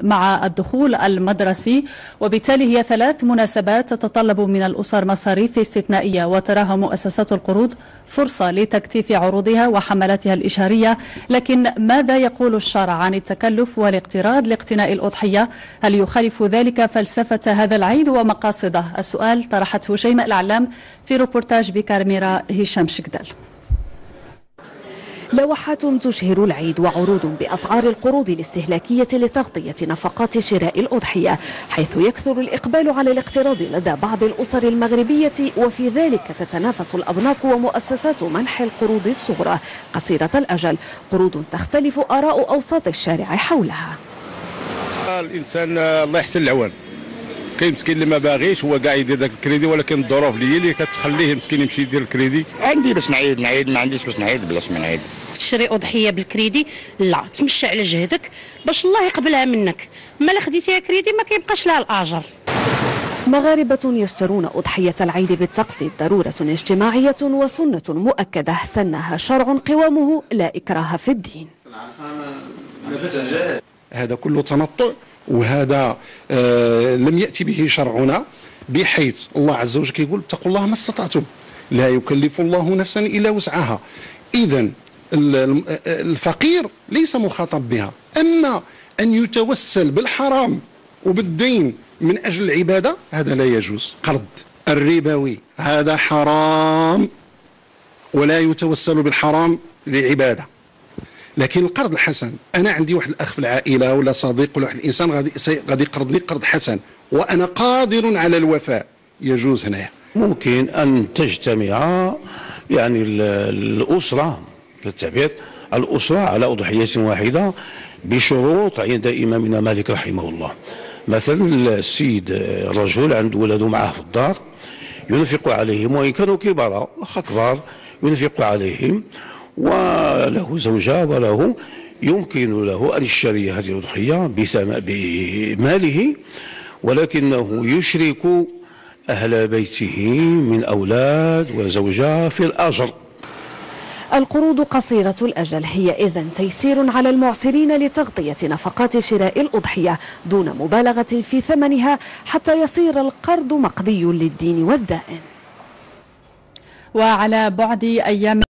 مع الدخول المدرسي، وبالتالي هي 3 مناسبات تتطلب من الأسر مصاريف استثنائية، وتراها مؤسسات القروض فرصة لتكثيف عروضها وحملاتها الإشهارية. لكن ماذا يقول الشرع عن التكلف والاقتراض لاقتناء الأضحية؟ هل يخالف ذلك فلسفة هذا العيد ومقاصده؟ السؤال طرحته شيماء العلام في روبورتاج بكاميرا هشام شكدال. لوحات تشهر العيد وعروض بأسعار القروض الاستهلاكية لتغطية نفقات شراء الأضحية، حيث يكثر الإقبال على الاقتراض لدى بعض الأسر المغربية، وفي ذلك تتنافس الأبناق ومؤسسات منح القروض الصغرى قصيرة الأجل، قروض تختلف آراء أوساط الشارع حولها. الإنسان الله يحسن العوان، كاين مسكين اللي ما باغيش هو كاع يدير داك الكريدي، ولكن الظروف اللي كتخليه مسكين يمشي يدير الكريدي. عندي باش نعيد ما عنديش باش نعيد بلاش ما نعيد. تشري أضحية بالكريدي لا، تمشي على جهدك باش الله يقبلها منك، ما لا خديتيها كريدي ما كيبقاش لها الأجر. مغاربة يشترون أضحية العيد بالتقسيط، ضرورة اجتماعية وسنة مؤكدة سنها شرع قوامه لا إكراه في الدين. هذا كله تنطع، وهذا لم يأتي به شرعنا، بحيث الله عز وجل يقول اتقوا الله ما استطعتم، لا يكلف الله نفسا إلا وسعها. إذن الفقير ليس مخاطب بها، أما أن يتوسل بالحرام وبالدين من أجل العبادة هذا لا يجوز. قرض الربوي هذا حرام، ولا يتوسل بالحرام للعبادة. لكن القرض الحسن، أنا عندي واحد الأخ في العائلة ولا صديق ولا واحد الإنسان غادي يقرضني قرض حسن وأنا قادر على الوفاء، يجوز هنايا. ممكن أن تجتمع يعني الأسرة، بالتعبير الأسرة على أضحية واحدة بشروط عند إمامنا مالك رحمه الله. مثلا السيد الرجل عنده ولده معه في الدار ينفق عليهم، وإن كانوا كبار كبار ينفق عليهم، وله زوجة وله يمكن له أن يشتري هذه الأضحية بماله، ولكنه يشرك أهل بيته من أولاد وزوجة في الأجر. القروض قصيرة الأجل هي إذن تيسير على المعسرين لتغطية نفقات شراء الأضحية دون مبالغة في ثمنها، حتى يصير القرض مقضي للدين والدائن. وعلى بعد أيام